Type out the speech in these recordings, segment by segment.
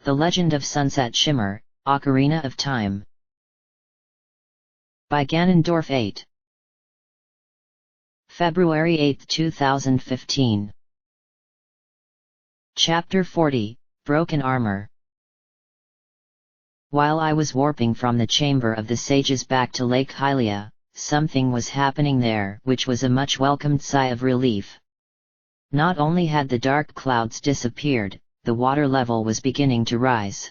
The Legend of Sunset Shimmer, Ocarina of Time. By Ganondorf 8. February 8, 2015. Chapter 40, Broken Armor. While I was warping from the Chamber of the Sages back to Lake Hylia, something was happening there which was a much welcomed sigh of relief. Not only had the dark clouds disappeared, the water level was beginning to rise.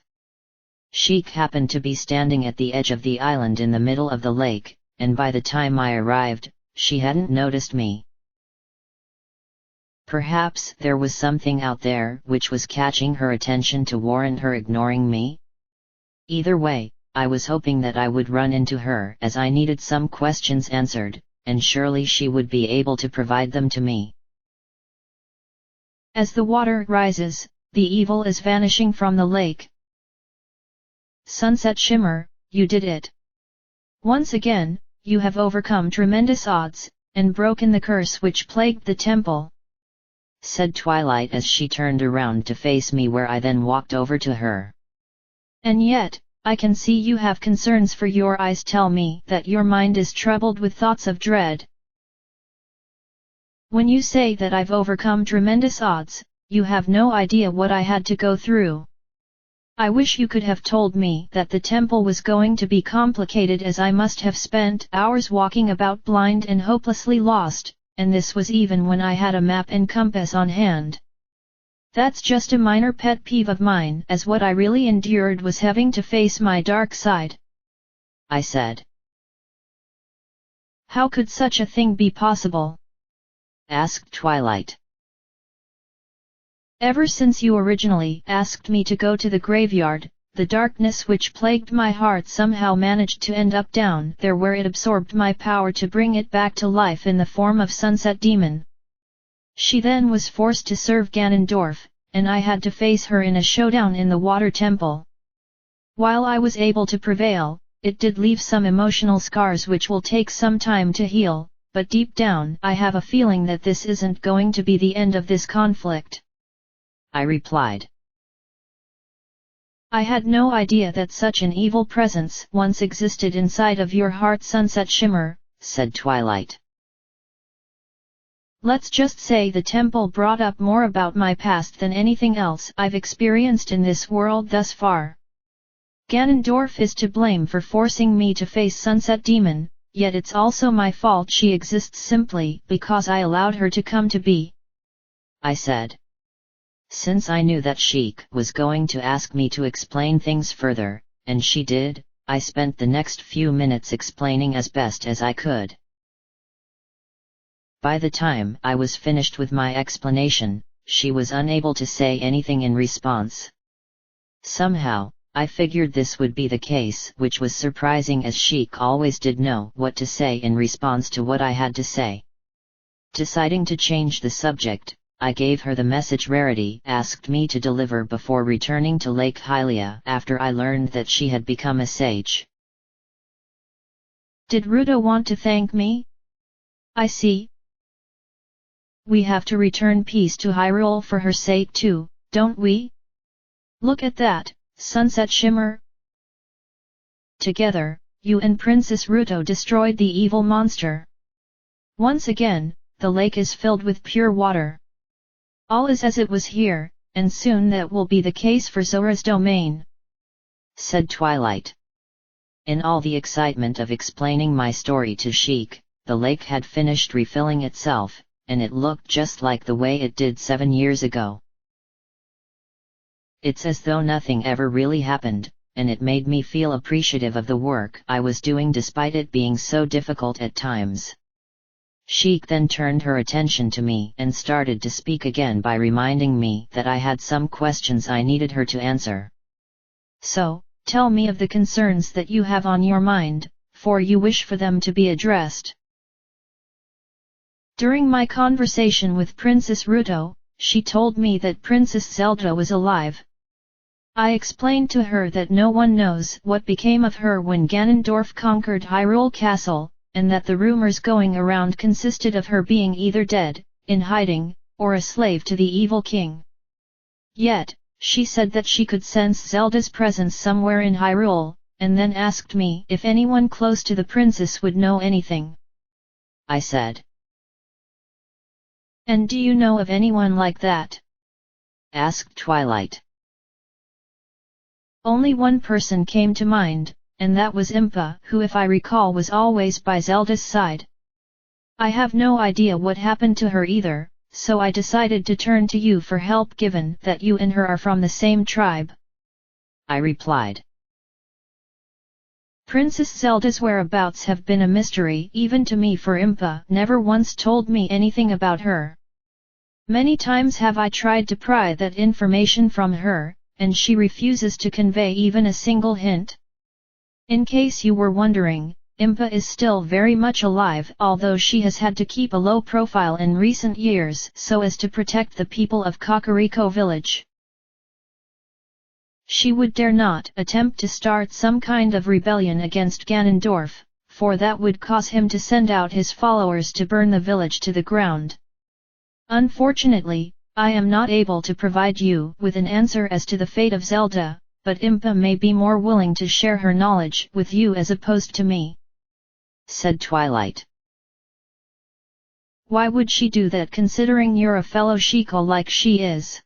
Sheik happened to be standing at the edge of the island in the middle of the lake, and by the time I arrived, she hadn't noticed me. Perhaps there was something out there which was catching her attention to warrant her ignoring me? Either way, I was hoping that I would run into her as I needed some questions answered, and surely she would be able to provide them to me. As the water rises, the evil is vanishing from the lake. Sunset Shimmer, you did it. Once again, you have overcome tremendous odds, and broken the curse which plagued the temple," said Twilight as she turned around to face me, where I then walked over to her. "And yet, I can see you have concerns, for your eyes tell me that your mind is troubled with thoughts of dread. When you say that I've overcome tremendous odds, you have no idea what I had to go through. I wish you could have told me that the temple was going to be complicated, as I must have spent hours walking about blind and hopelessly lost, and this was even when I had a map and compass on hand. That's just a minor pet peeve of mine, as what I really endured was having to face my dark side," I said. "How could such a thing be possible?" asked Twilight. "Ever since you originally asked me to go to the graveyard, the darkness which plagued my heart somehow managed to end up down there, where it absorbed my power to bring it back to life in the form of Sunset Demon. She then was forced to serve Ganondorf, and I had to face her in a showdown in the Water Temple. While I was able to prevail, it did leave some emotional scars which will take some time to heal, but deep down I have a feeling that this isn't going to be the end of this conflict," I replied. "I had no idea that such an evil presence once existed inside of your heart, Sunset Shimmer," said Twilight. "Let's just say the temple brought up more about my past than anything else I've experienced in this world thus far. Ganondorf is to blame for forcing me to face Sunset Demon, yet it's also my fault she exists simply because I allowed her to come to be," I said. Since I knew that Sheik was going to ask me to explain things further, and she did, I spent the next few minutes explaining as best as I could. By the time I was finished with my explanation, she was unable to say anything in response. Somehow, I figured this would be the case, which was surprising, as Sheik always did know what to say in response to what I had to say. Deciding to change the subject, I gave her the message Rarity asked me to deliver before returning to Lake Hylia after I learned that she had become a sage. "Did Ruto want to thank me? I see. We have to return peace to Hyrule for her sake too, don't we? Look at that, Sunset Shimmer. Together, you and Princess Ruto destroyed the evil monster. Once again, the lake is filled with pure water. All is as it was here, and soon that will be the case for Zora's domain," said Twilight. In all the excitement of explaining my story to Sheik, the lake had finished refilling itself, and it looked just like the way it did 7 years ago. It's as though nothing ever really happened, and it made me feel appreciative of the work I was doing despite it being so difficult at times. Sheik then turned her attention to me and started to speak again by reminding me that I had some questions I needed her to answer. "So, tell me of the concerns that you have on your mind, for you wish for them to be addressed." "During my conversation with Princess Ruto, she told me that Princess Zelda was alive. I explained to her that no one knows what became of her when Ganondorf conquered Hyrule Castle, and that the rumors going around consisted of her being either dead, in hiding, or a slave to the evil king. Yet, she said that she could sense Zelda's presence somewhere in Hyrule, and then asked me if anyone close to the princess would know anything. I said. And do you know of anyone like that? Asked Twilight. Only one person came to mind, and that was Impa, who if I recall was always by Zelda's side. I have no idea what happened to her either, so I decided to turn to you for help given that you and her are from the same tribe. I replied. Princess Zelda's whereabouts have been a mystery even to me, for Impa never once told me anything about her. Many times have I tried to pry that information from her, and she refuses to convey even a single hint. In case you were wondering, Impa is still very much alive, although she has had to keep a low profile in recent years so as to protect the people of Kakariko village. She would dare not attempt to start some kind of rebellion against Ganondorf, for that would cause him to send out his followers to burn the village to the ground. Unfortunately, I am not able to provide you with an answer as to the fate of Zelda, but Impa may be more willing to share her knowledge with you as opposed to me," said Twilight. "Why would she do that considering you're a fellow Sheikah like she is?"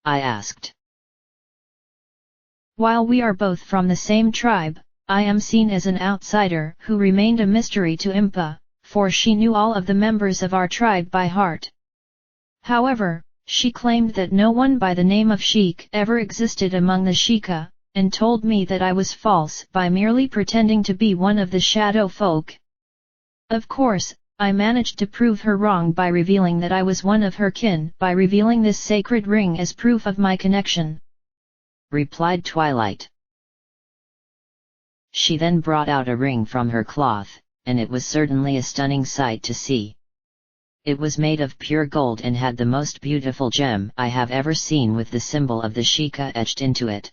I asked. "While we are both from the same tribe, I am seen as an outsider who remained a mystery to Impa, for she knew all of the members of our tribe by heart. However, she claimed that no one by the name of Sheik ever existed among the Sheikah, and told me that I was false by merely pretending to be one of the shadow folk. Of course, I managed to prove her wrong by revealing that I was one of her kin by revealing this sacred ring as proof of my connection," replied Twilight. She then brought out a ring from her cloth, and it was certainly a stunning sight to see. It was made of pure gold and had the most beautiful gem I have ever seen, with the symbol of the Sheikah etched into it.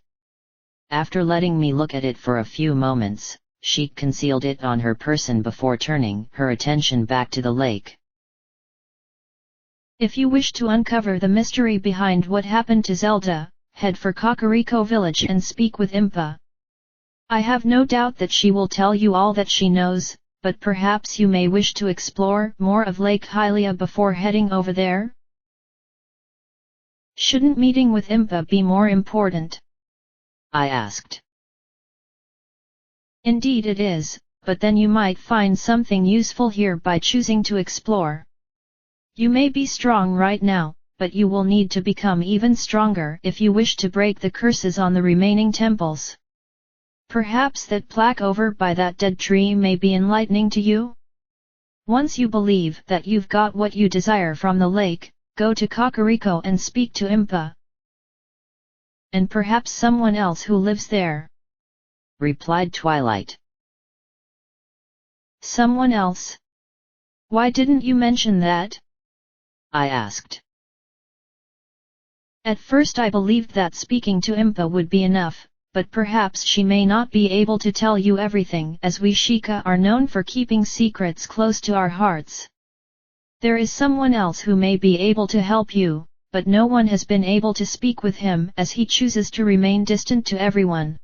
After letting me look at it for a few moments, she concealed it on her person before turning her attention back to the lake. "If you wish to uncover the mystery behind what happened to Zelda, head for Kakariko village and speak with Impa. I have no doubt that she will tell you all that she knows, but perhaps you may wish to explore more of Lake Hylia before heading over there?" "Shouldn't meeting with Impa be more important?" I asked. "Indeed it is, but then you might find something useful here by choosing to explore. You may be strong right now, but you will need to become even stronger if you wish to break the curses on the remaining temples. Perhaps that plaque over by that dead tree may be enlightening to you? Once you believe that you've got what you desire from the lake, go to Kakariko and speak to Impa. And perhaps someone else who lives there," replied Twilight. "Someone else? Why didn't you mention that?" I asked. "At first I believed that speaking to Impa would be enough, but perhaps she may not be able to tell you everything, as we Sheikah are known for keeping secrets close to our hearts. There is someone else who may be able to help you, but no one has been able to speak with him as he chooses to remain distant to everyone.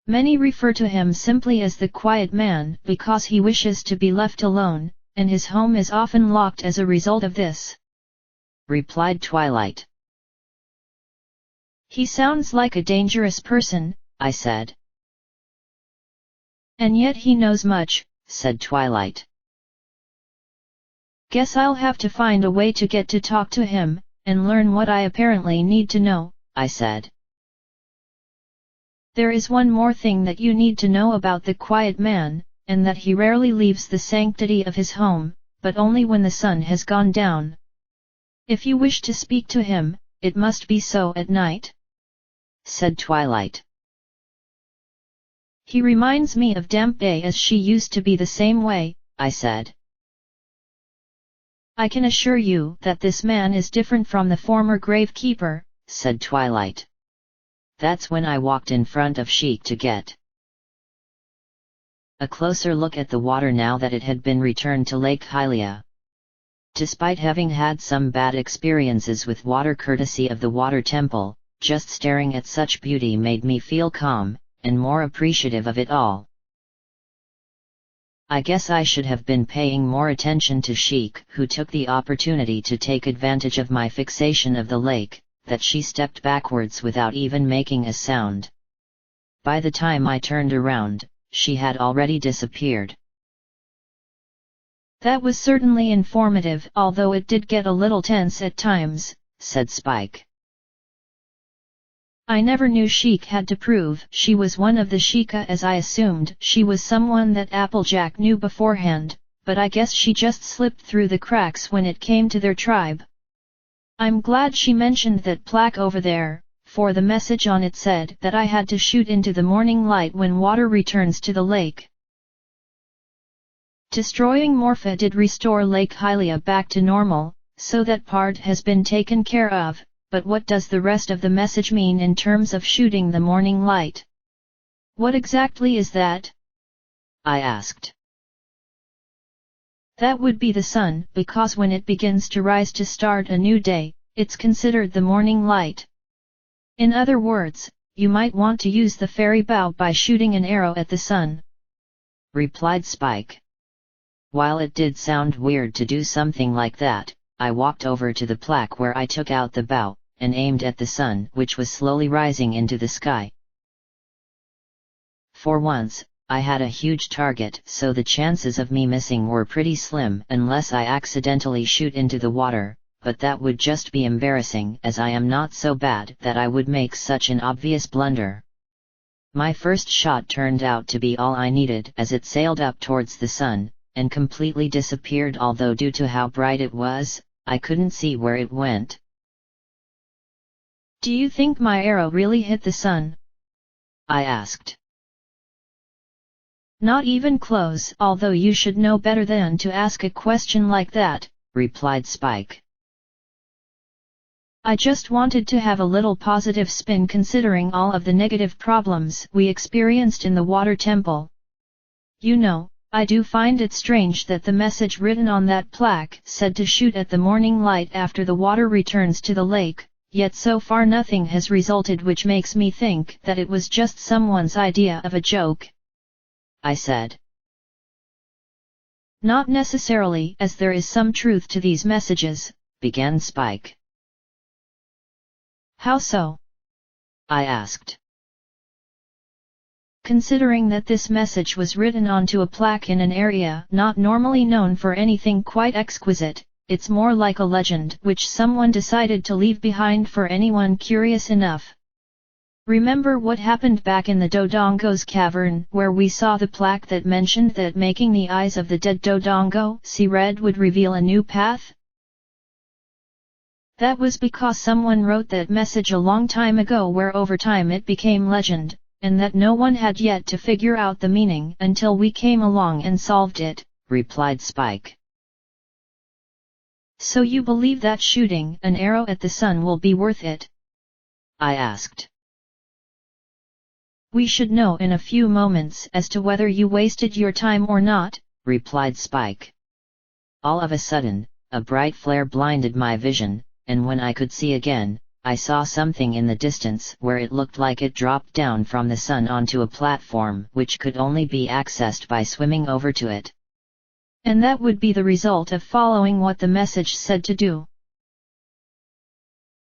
Many refer to him simply as the Quiet Man because he wishes to be left alone, and his home is often locked as a result of this," replied Twilight. "He sounds like a dangerous person," I said. "And yet he knows much," said Twilight. "Guess I'll have to find a way to get to talk to him, and learn what I apparently need to know," I said. "There is one more thing that you need to know about the Quiet Man, and that he rarely leaves the sanctity of his home, but only when the sun has gone down. If you wish to speak to him, it must be so at night," said Twilight. "He reminds me of Dampé as she used to be the same way," I said. "I can assure you that this man is different from the former gravekeeper," said Twilight. That's when I walked in front of Sheik to get a closer look at the water now that it had been returned to Lake Hylia. Despite having had some bad experiences with water courtesy of the Water Temple, Just staring at such beauty made me feel calm, and more appreciative of it all. I guess I should have been paying more attention to Sheik, who took the opportunity to take advantage of my fixation of the lake, that she stepped backwards without even making a sound. By the time I turned around, she had already disappeared. That was certainly informative, although it did get a little tense at times, said Spike. I never knew Sheik had to prove she was one of the Sheikah, as I assumed she was someone that Applejack knew beforehand, but I guess she just slipped through the cracks when it came to their tribe. I'm glad she mentioned that plaque over there, for the message on it said that I had to shoot into the morning light when water returns to the lake. Destroying Morpha did restore Lake Hylia back to normal, so that part has been taken care of. But what does the rest of the message mean in terms of shooting the morning light? What exactly is that? I asked. That would be the sun, because when it begins to rise to start a new day, it's considered the morning light. In other words, you might want to use the fairy bow by shooting an arrow at the sun, replied Spike. While it did sound weird to do something like that, I walked over to the plaque where I took out the bow, and aimed at the sun, which was slowly rising into the sky. For once, I had a huge target, so the chances of me missing were pretty slim unless I accidentally shoot into the water, but that would just be embarrassing as I am not so bad that I would make such an obvious blunder. My first shot turned out to be all I needed as it sailed up towards the sun, and completely disappeared, although due to how bright it was, I couldn't see where it went. Do you think my arrow really hit the sun? I asked. Not even close, although you should know better than to ask a question like that, replied Spike. I just wanted to have a little positive spin considering all of the negative problems we experienced in the water temple. You know, I do find it strange that the message written on that plaque said to shoot at the morning light after the water returns to the lake, yet so far nothing has resulted, which makes me think that it was just someone's idea of a joke, I said. Not necessarily, as there is some truth to these messages, began Spike. How so? I asked. Considering that this message was written onto a plaque in an area not normally known for anything quite exquisite, it's more like a legend which someone decided to leave behind for anyone curious enough. Remember what happened back in the Dodongo's cavern, where we saw the plaque that mentioned that making the eyes of the dead Dodongo see red would reveal a new path? That was because someone wrote that message a long time ago, where over time it became legend, and that no one had yet to figure out the meaning until we came along and solved it, replied Spike. So you believe that shooting an arrow at the sun will be worth it? I asked. We should know in a few moments as to whether you wasted your time or not, replied Spike. All of a sudden, a bright flare blinded my vision, and when I could see again, I saw something in the distance where it looked like it dropped down from the sun onto a platform which could only be accessed by swimming over to it. And that would be the result of following what the message said to do.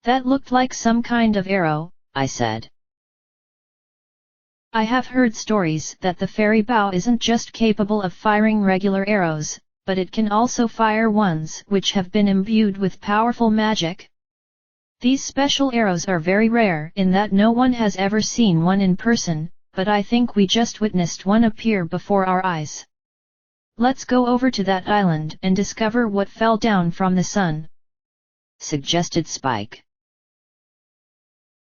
That looked like some kind of arrow, I said. I have heard stories that the fairy bow isn't just capable of firing regular arrows, but it can also fire ones which have been imbued with powerful magic. These special arrows are very rare in that no one has ever seen one in person, but I think we just witnessed one appear before our eyes. Let's go over to that island and discover what fell down from the sun, suggested Spike.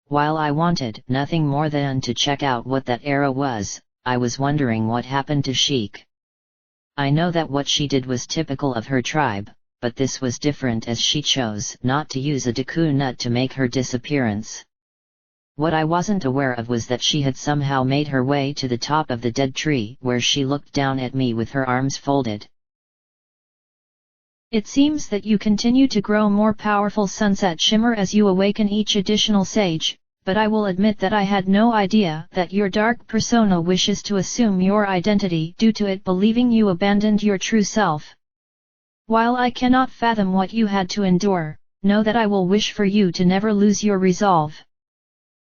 While I wanted nothing more than to check out what that arrow was, I was wondering what happened to Sheik. I know that what she did was typical of her tribe, but this was different as she chose not to use a Deku nut to make her disappearance. What I wasn't aware of was that she had somehow made her way to the top of the dead tree, where she looked down at me with her arms folded. It seems that you continue to grow more powerful, Sunset Shimmer, as you awaken each additional sage, but I will admit that I had no idea that your dark persona wishes to assume your identity due to it believing you abandoned your true self. While I cannot fathom what you had to endure, know that I will wish for you to never lose your resolve.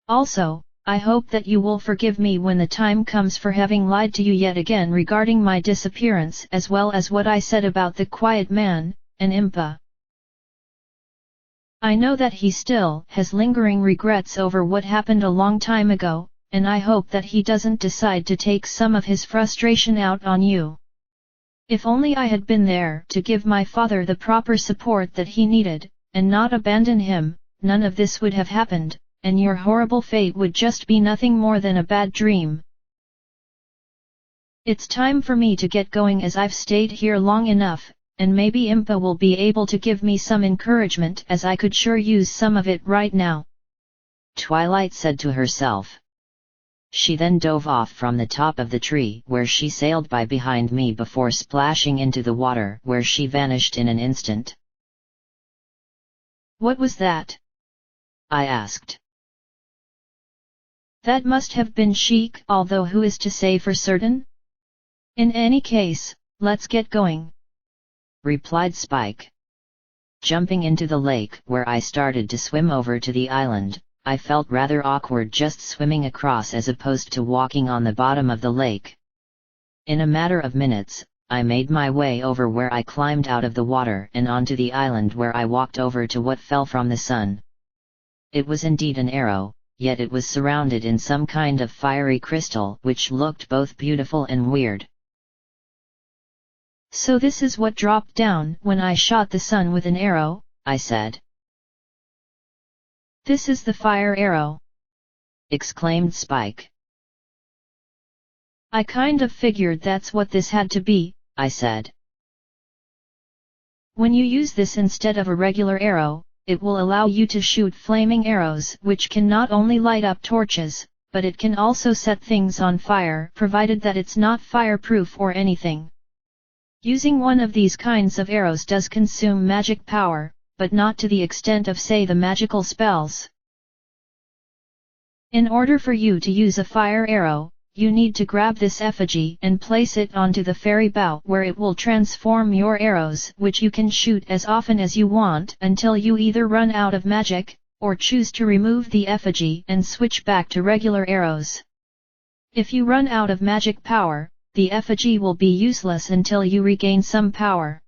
Also, I hope that you will forgive me when the time comes for having lied to you yet again regarding my disappearance as well as what I said about the quiet man, and Impa. I know that he still has lingering regrets over what happened a long time ago, and I hope that he doesn't decide to take some of his frustration out on you. If only I had been there to give my father the proper support that he needed, and not abandon him, none of this would have happened, and your horrible fate would just be nothing more than a bad dream. It's time for me to get going as I've stayed here long enough, and maybe Impa will be able to give me some encouragement as I could sure use some of it right now. Twilight said to herself. She then dove off from the top of the tree where she sailed by behind me before splashing into the water where she vanished in an instant. What was that? I asked. That must have been Sheik, although who is to say for certain? In any case, let's get going, replied Spike. Jumping into the lake where I started to swim over to the island, I felt rather awkward just swimming across as opposed to walking on the bottom of the lake. In a matter of minutes, I made my way over where I climbed out of the water and onto the island where I walked over to what fell from the sun. It was indeed an arrow, yet it was surrounded in some kind of fiery crystal which looked both beautiful and weird. So this is what dropped down when I shot the sun with an arrow, I said. This is the fire arrow, exclaimed Spike. I kind of figured that's what this had to be, I said. When you use this instead of a regular arrow, it will allow you to shoot flaming arrows which can not only light up torches, but it can also set things on fire provided that it's not fireproof or anything. Using one of these kinds of arrows does consume magic power, but not to the extent of say the magical spells. In order for you to use a fire arrow, you need to grab this effigy and place it onto the fairy bow where it will transform your arrows which you can shoot as often as you want until you either run out of magic, or choose to remove the effigy and switch back to regular arrows. If you run out of magic power, the effigy will be useless until you regain some power.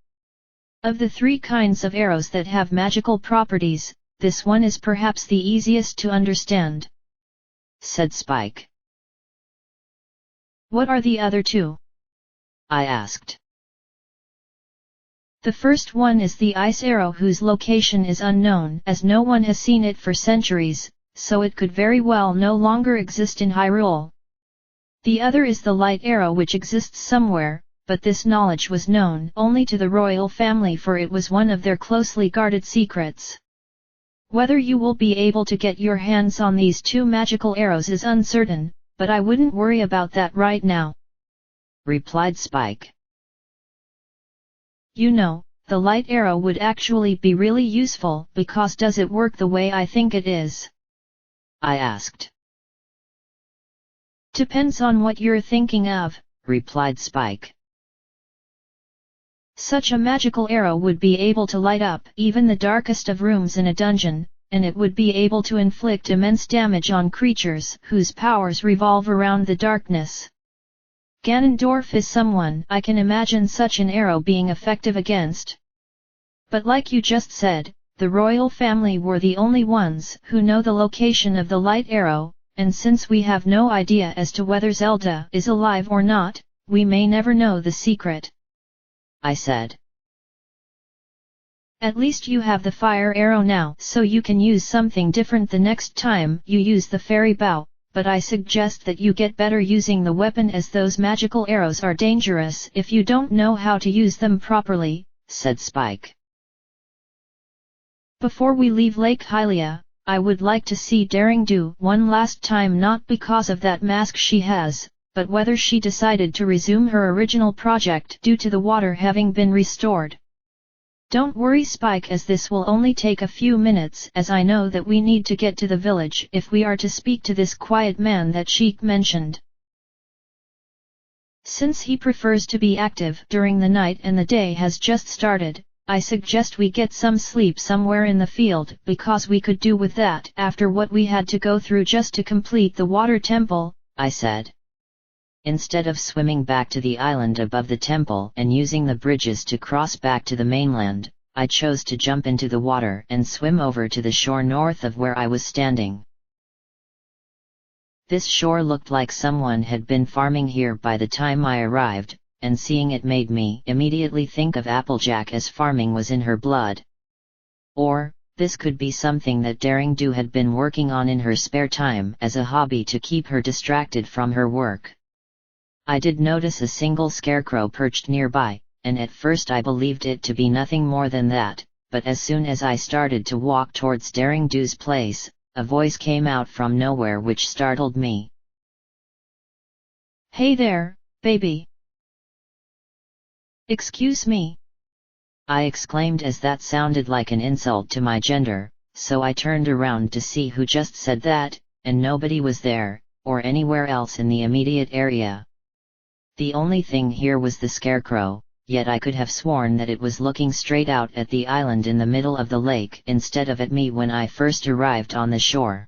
Of the three kinds of arrows that have magical properties, this one is perhaps the easiest to understand, said Spike. What are the other two? I asked. The first one is the ice arrow whose location is unknown as no one has seen it for centuries, so it could very well no longer exist in Hyrule. The other is the light arrow which exists somewhere, but this knowledge was known only to the royal family for it was one of their closely guarded secrets. Whether you will be able to get your hands on these two magical arrows is uncertain, but I wouldn't worry about that right now, replied Spike. You know, the light arrow would actually be really useful because does it work the way I think it is? I asked. Depends on what you're thinking of, replied Spike. Such a magical arrow would be able to light up even the darkest of rooms in a dungeon, and it would be able to inflict immense damage on creatures whose powers revolve around the darkness. Ganondorf is someone I can imagine such an arrow being effective against. But like you just said, the royal family were the only ones who know the location of the light arrow, and since we have no idea as to whether Zelda is alive or not, we may never know the secret, I said. At least you have the fire arrow now so you can use something different the next time you use the fairy bow, but I suggest that you get better using the weapon as those magical arrows are dangerous if you don't know how to use them properly, said Spike. Before we leave Lake Hylia, I would like to see Daring do one last time not because of that mask she has, but whether she decided to resume her original project due to the water having been restored. Don't worry Spike, as this will only take a few minutes, as I know that we need to get to the village if we are to speak to this quiet man that Sheik mentioned. Since he prefers to be active during the night and the day has just started, I suggest we get some sleep somewhere in the field, because we could do with that after what we had to go through just to complete the water temple, I said. Instead of swimming back to the island above the temple and using the bridges to cross back to the mainland, I chose to jump into the water and swim over to the shore north of where I was standing. This shore looked like someone had been farming here by the time I arrived, and seeing it made me immediately think of Applejack, as farming was in her blood. Or, this could be something that Daring Do had been working on in her spare time as a hobby to keep her distracted from her work. I did notice a single scarecrow perched nearby, and at first I believed it to be nothing more than that, but as soon as I started to walk towards Daring Do's place, a voice came out from nowhere which startled me. Hey there, baby! Excuse me! I exclaimed, as that sounded like an insult to my gender, so I turned around to see who just said that, and nobody was there, or anywhere else in the immediate area. The only thing here was the scarecrow, yet I could have sworn that it was looking straight out at the island in the middle of the lake instead of at me when I first arrived on the shore.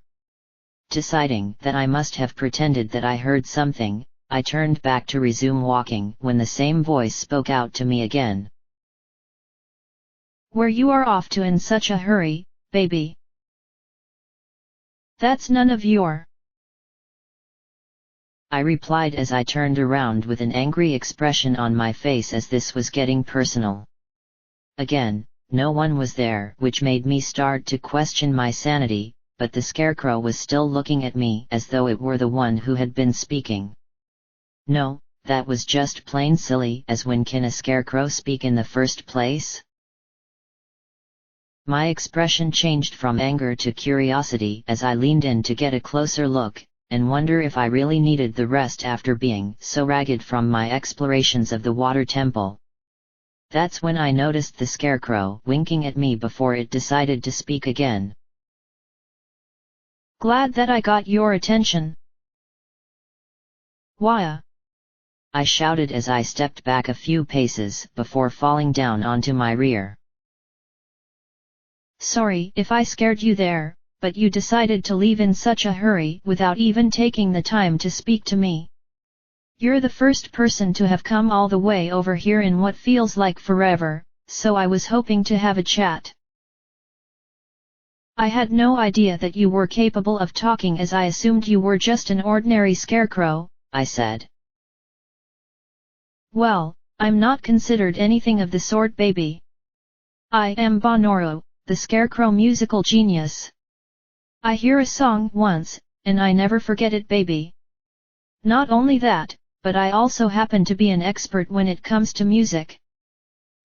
Deciding that I must have pretended that I heard something, I turned back to resume walking when the same voice spoke out to me again. Where you are off to in such a hurry, baby? That's none of your... I replied as I turned around with an angry expression on my face, as this was getting personal. Again, no one was there, which made me start to question my sanity, but the scarecrow was still looking at me as though it were the one who had been speaking. No, that was just plain silly, as when can a scarecrow speak in the first place? My expression changed from anger to curiosity as I leaned in to get a closer look, and wonder if I really needed the rest after being so ragged from my explorations of the water temple. That's when I noticed the scarecrow winking at me before it decided to speak again. Glad that I got your attention. Why? I shouted as I stepped back a few paces before falling down onto my rear. Sorry if I scared you there, but you decided to leave in such a hurry without even taking the time to speak to me. You're the first person to have come all the way over here in what feels like forever, so I was hoping to have a chat. I had no idea that you were capable of talking, as I assumed you were just an ordinary scarecrow, I said. Well, I'm not considered anything of the sort, baby. I am Bonoro, the scarecrow musical genius. I hear a song once, and I never forget it, baby. Not only that, but I also happen to be an expert when it comes to music.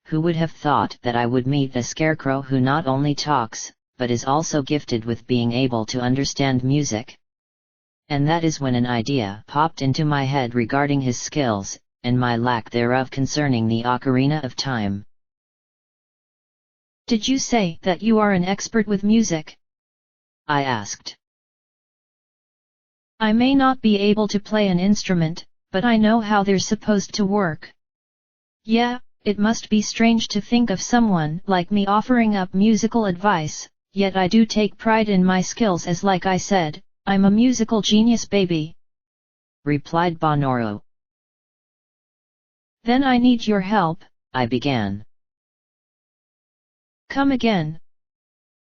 Who would have thought that I would meet a scarecrow who not only talks, but is also gifted with being able to understand music? And that is when an idea popped into my head regarding his skills, and my lack thereof concerning the Ocarina of Time. Did you say that you are an expert with music? I asked. I may not be able to play an instrument, but I know how they're supposed to work. Yeah, it must be strange to think of someone like me offering up musical advice, yet I do take pride in my skills, as like I said, I'm a musical genius, baby, replied Bonoro. Then I need your help, I began. Come again?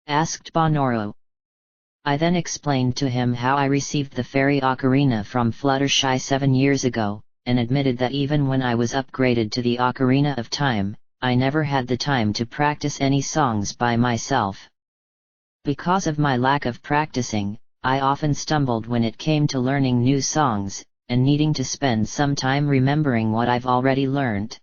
Asked Bonoro. I then explained to him how I received the fairy ocarina from Fluttershy 7 years ago, and admitted that even when I was upgraded to the Ocarina of Time, I never had the time to practice any songs by myself. Because of my lack of practicing, I often stumbled when it came to learning new songs, and needing to spend some time remembering what I've already learned.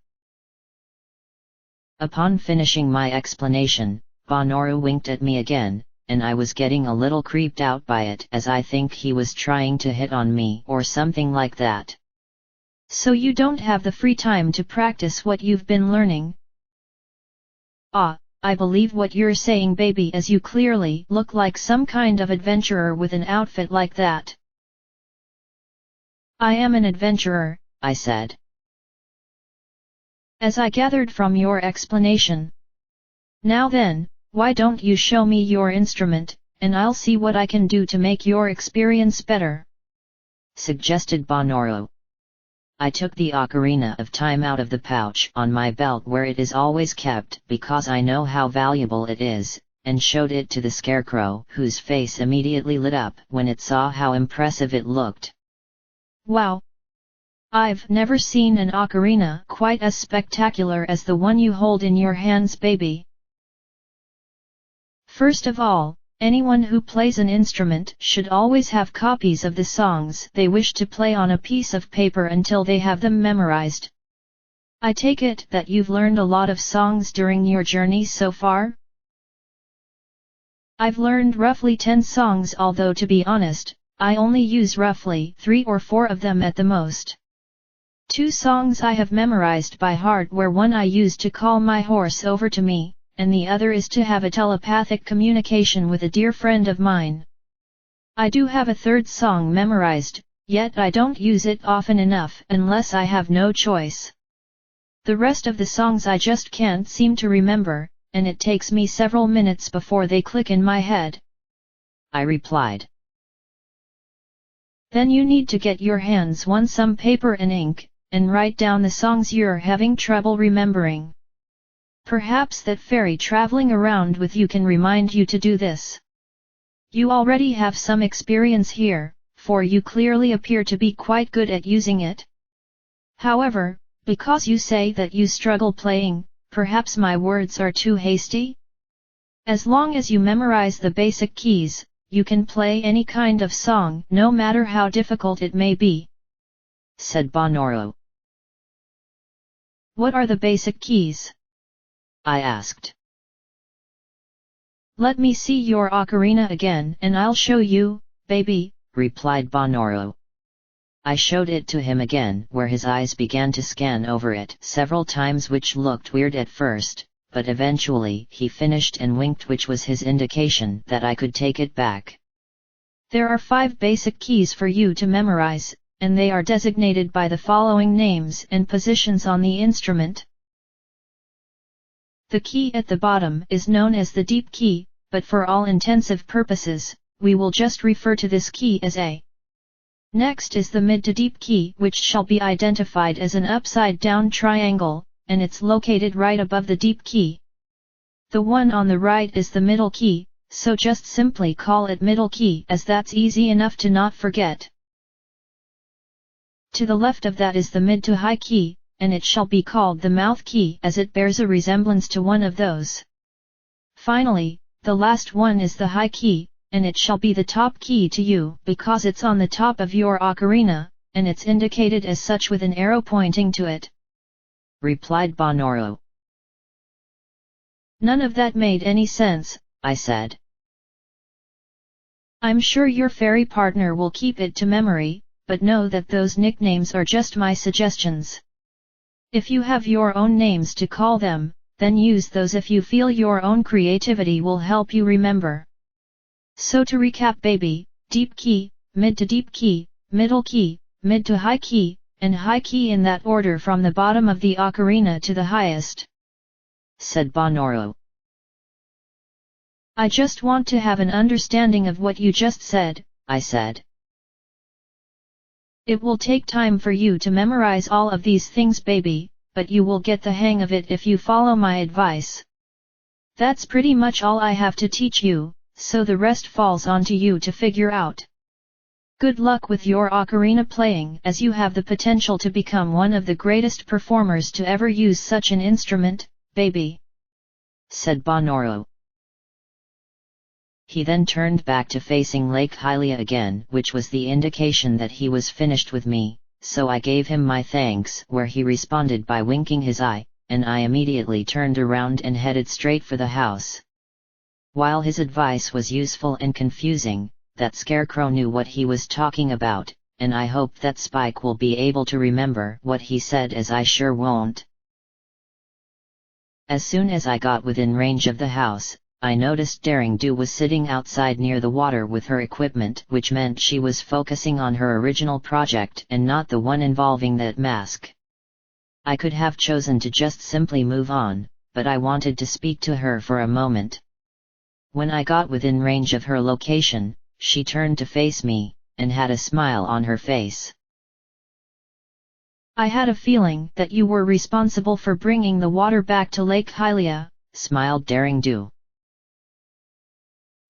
Upon finishing my explanation, Bonoro winked at me again, and I was getting a little creeped out by it, as I think he was trying to hit on me or something like that. So you don't have the free time to practice what you've been learning? Ah, I believe what you're saying, baby, as you clearly look like some kind of adventurer with an outfit like that. I am an adventurer, I said. As I gathered from your explanation. Now then, why don't you show me your instrument, and I'll see what I can do to make your experience better? Suggested Bonoro. I took the Ocarina of Time out of the pouch on my belt where it is always kept because I know how valuable it is, and showed it to the Scarecrow, whose face immediately lit up when it saw how impressive it looked. Wow! I've never seen an ocarina quite as spectacular as the one you hold in your hands, baby. First of all, anyone who plays an instrument should always have copies of the songs they wish to play on a piece of paper until they have them memorized. I take it that you've learned a lot of songs during your journey so far? I've learned roughly 10 songs, although to be honest, I only use roughly 3 or 4 of them at the most. 2 songs I have memorized by heart, where one I use to call my horse over to me, and the other is to have a telepathic communication with a dear friend of mine. I do have a 3rd song memorized, yet I don't use it often enough unless I have no choice. The rest of the songs I just can't seem to remember, and it takes me several minutes before they click in my head. I replied. Then you need to get your hands on some paper and ink, and write down the songs you're having trouble remembering. Perhaps that fairy traveling around with you can remind you to do this. You already have some experience here, for you clearly appear to be quite good at using it. However, because you say that you struggle playing, perhaps my words are too hasty? As long as you memorize the basic keys, you can play any kind of song, no matter how difficult it may be, said Bonoro. What are the basic keys? I asked. Let me see your ocarina again and I'll show you, baby, replied Bonoro. I showed it to him again, where his eyes began to scan over it several times, which looked weird at first, but eventually he finished and winked, which was his indication that I could take it back. There are 5 basic keys for you to memorize, and they are designated by the following names and positions on the instrument. The key at the bottom is known as the deep key, but for all intensive purposes, we will just refer to this key as A. Next is the mid to deep key, which shall be identified as an upside-down triangle, and it's located right above the deep key. The one on the right is the middle key, so just simply call it middle key, as that's easy enough to not forget. To the left of that is the mid to high key, and it shall be called the mouth key, as it bears a resemblance to one of those. Finally, the last one is the high key, and it shall be the top key to you, because it's on the top of your ocarina, and it's indicated as such with an arrow pointing to it, replied Bonoro. None of that made any sense, I said. I'm sure your fairy partner will keep it to memory, but know that those nicknames are just my suggestions. If you have your own names to call them, then use those if you feel your own creativity will help you remember. So to recap, baby, deep key, mid to deep key, middle key, mid to high key, and high key in that order from the bottom of the ocarina to the highest, said Bonoro. I just want to have an understanding of what you just said, I said. It will take time for you to memorize all of these things, baby, but you will get the hang of it if you follow my advice. That's pretty much all I have to teach you, so the rest falls onto you to figure out. Good luck with your ocarina playing, as you have the potential to become one of the greatest performers to ever use such an instrument, baby, said Bonoro. He then turned back to facing Lake Hylia again, which was the indication that he was finished with me, so I gave him my thanks, where he responded by winking his eye, and I immediately turned around and headed straight for the house. While his advice was useful and confusing, that Scarecrow knew what he was talking about, and I hope that Spike will be able to remember what he said, as I sure won't. As soon as I got within range of the house, I noticed Daring Do was sitting outside near the water with her equipment, which meant she was focusing on her original project and not the one involving that mask. I could have chosen to just simply move on, but I wanted to speak to her for a moment. When I got within range of her location, she turned to face me, and had a smile on her face. I had a feeling that you were responsible for bringing the water back to Lake Hylia, smiled Daring Do.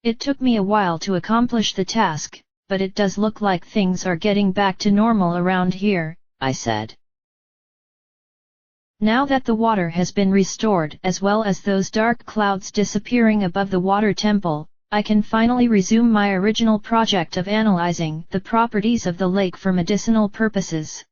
It took me a while to accomplish the task, but it does look like things are getting back to normal around here, I said. Now that the water has been restored as well as those dark clouds disappearing above the water temple, I can finally resume my original project of analyzing the properties of the lake for medicinal purposes.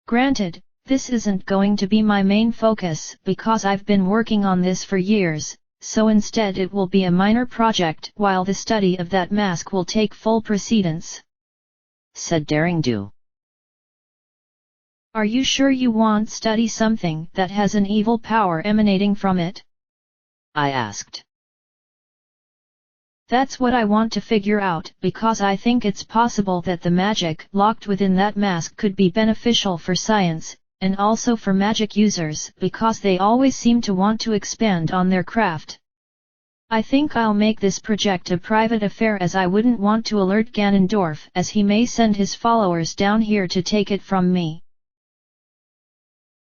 Granted, this isn't going to be my main focus because I've been working on this for years, so instead it will be a minor project while the study of that mask will take full precedence, said Daring Do. Are you sure you want to study something that has an evil power emanating from it? I asked. That's what I want to figure out because I think it's possible that the magic locked within that mask could be beneficial for science, and also for magic users because they always seem to want to expand on their craft. I think I'll make this project a private affair as I wouldn't want to alert Ganondorf as he may send his followers down here to take it from me.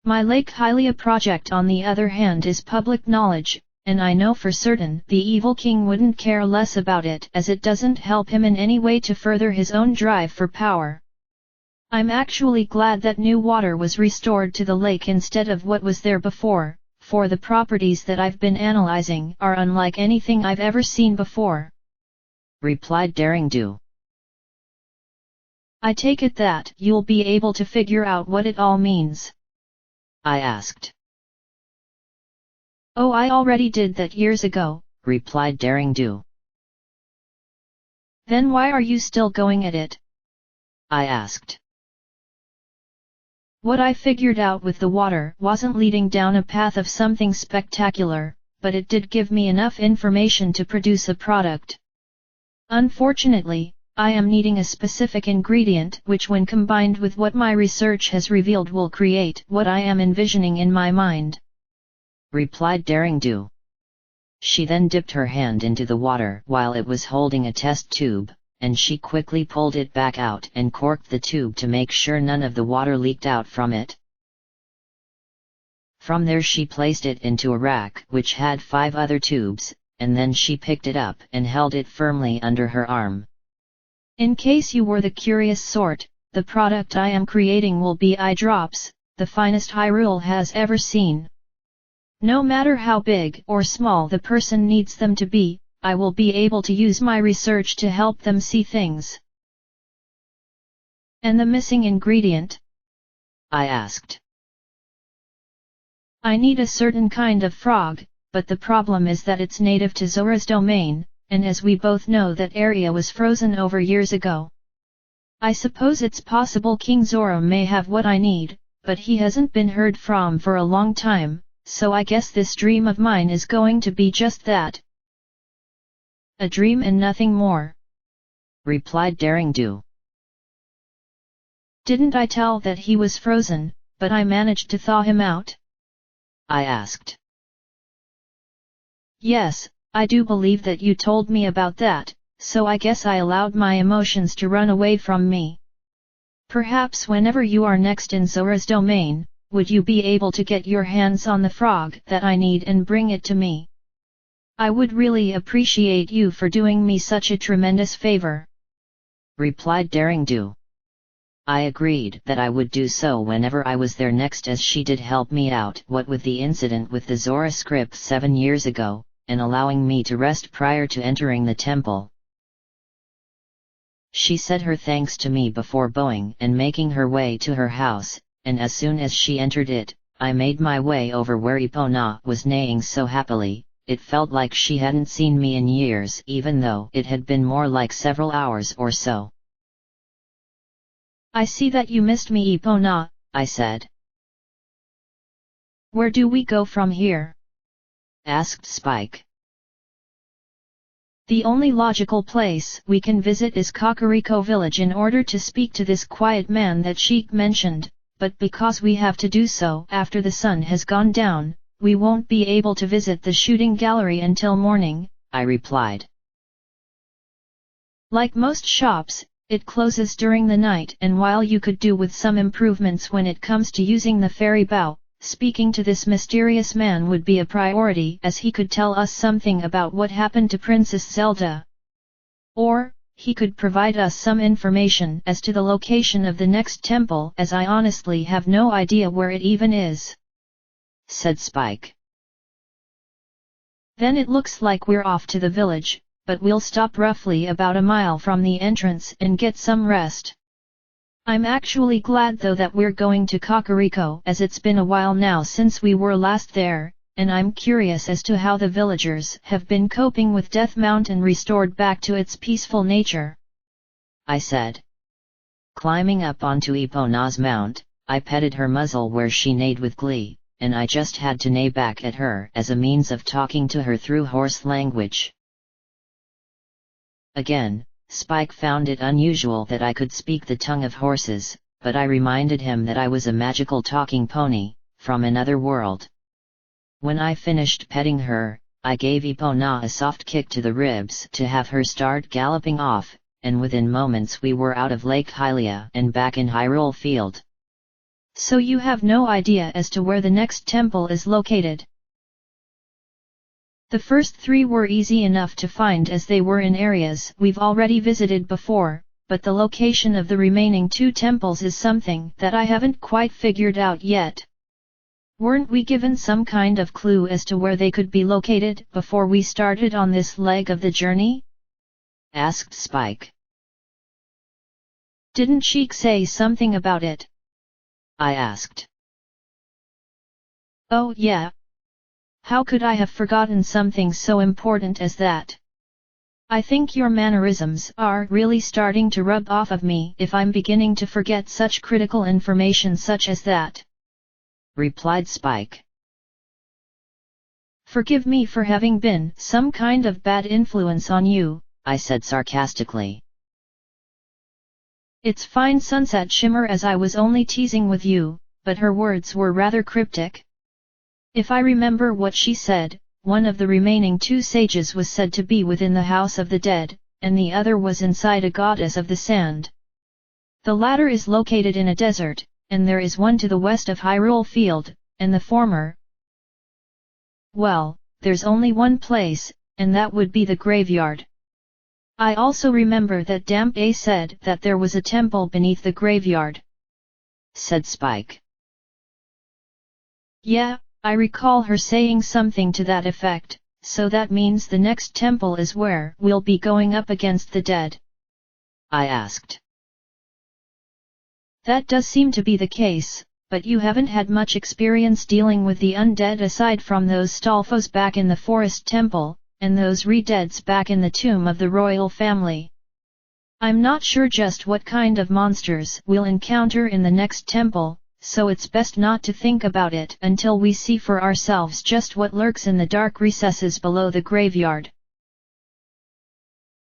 My Lake Hylia project on the other hand is public knowledge, and I know for certain the evil king wouldn't care less about it as it doesn't help him in any way to further his own drive for power. I'm actually glad that new water was restored to the lake instead of what was there before, for the properties that I've been analyzing are unlike anything I've ever seen before, replied Daring Do. I take it that you'll be able to figure out what it all means? I asked. Oh, I already did that years ago, replied Daring Do. Then why are you still going at it? I asked. What I figured out with the water wasn't leading down a path of something spectacular, but it did give me enough information to produce a product. Unfortunately, I am needing a specific ingredient which when combined with what my research has revealed will create what I am envisioning in my mind, replied Daring Do. She then dipped her hand into the water while it was holding a test tube, and she quickly pulled it back out and corked the tube to make sure none of the water leaked out from it. From there she placed it into a rack which had 5 other tubes, and then she picked it up and held it firmly under her arm. In case you were the curious sort, the product I am creating will be eye drops, the finest Hyrule has ever seen. No matter how big or small the person needs them to be, I will be able to use my research to help them see things. And the missing ingredient? I asked. I need a certain kind of frog, but the problem is that it's native to Zora's domain, and as we both know that area was frozen over years ago. I suppose it's possible King Zora may have what I need, but he hasn't been heard from for a long time, so I guess this dream of mine is going to be just that. A dream and nothing more, replied Daring Do. Didn't I tell that he was frozen, but I managed to thaw him out? I asked. Yes, I do believe that you told me about that, so I guess I allowed my emotions to run away from me. Perhaps whenever you are next in Zora's domain, would you be able to get your hands on the frog that I need and bring it to me? I would really appreciate you for doing me such a tremendous favor, replied Daring Do. I agreed that I would do so whenever I was there next as she did help me out what with the incident with the Zora script 7 years ago, and allowing me to rest prior to entering the temple. She said her thanks to me before bowing and making her way to her house, and as soon as she entered it, I made my way over where Epona was neighing so happily. It felt like she hadn't seen me in years even though it had been more like several hours or so. I see that you missed me, Epona, I said. Where do we go from here? asked Spike. The only logical place we can visit is Kakariko village in order to speak to this quiet man that Sheik mentioned, but because we have to do so after the sun has gone down, we won't be able to visit the shooting gallery until morning, I replied. Like most shops, it closes during the night, and while you could do with some improvements when it comes to using the ferry bow, speaking to this mysterious man would be a priority as he could tell us something about what happened to Princess Zelda. Or, he could provide us some information as to the location of the next temple, as I honestly have no idea where it even is," said Spike. "Then it looks like we're off to the village, but we'll stop roughly about a mile from the entrance and get some rest. I'm actually glad though that we're going to Kakariko, as it's been a while now since we were last there, and I'm curious as to how the villagers have been coping with Death Mountain restored back to its peaceful nature," I said. Climbing up onto Epona's mount, I petted her muzzle where she neighed with glee, and I just had to neigh back at her as a means of talking to her through horse language. Again, Spike found it unusual that I could speak the tongue of horses, but I reminded him that I was a magical talking pony, from another world. When I finished petting her, I gave Epona a soft kick to the ribs to have her start galloping off, and within moments we were out of Lake Hylia and back in Hyrule Field. "So you have no idea as to where the next temple is located?" "The first 3 were easy enough to find as they were in areas we've already visited before, but the location of the remaining 2 temples is something that I haven't quite figured out yet. Weren't we given some kind of clue as to where they could be located before we started on this leg of the journey?" asked Spike. "Didn't Sheik say something about it?" I asked. "Oh yeah. How could I have forgotten something so important as that? I think your mannerisms are really starting to rub off of me if I'm beginning to forget such critical information such as that," replied Spike. "Forgive me for having been some kind of bad influence on you," I said sarcastically. "It's fine, Sunset Shimmer, as I was only teasing with you," but her words were rather cryptic. "If I remember what she said, one of the remaining 2 sages was said to be within the House of the Dead, and the other was inside a goddess of the sand. The latter is located in a desert, and there is one to the west of Hyrule Field, and the former, well, there's only one place, and that would be the graveyard. I also remember that Dampe said that there was a temple beneath the graveyard," said Spike. "Yeah, I recall her saying something to that effect, so that means the next temple is where we'll be going up against the dead?" I asked. "That does seem to be the case, but you haven't had much experience dealing with the undead aside from those Stalfos back in the forest temple, and those re-deads back in the tomb of the royal family. I'm not sure just what kind of monsters we'll encounter in the next temple, so it's best not to think about it until we see for ourselves just what lurks in the dark recesses below the graveyard.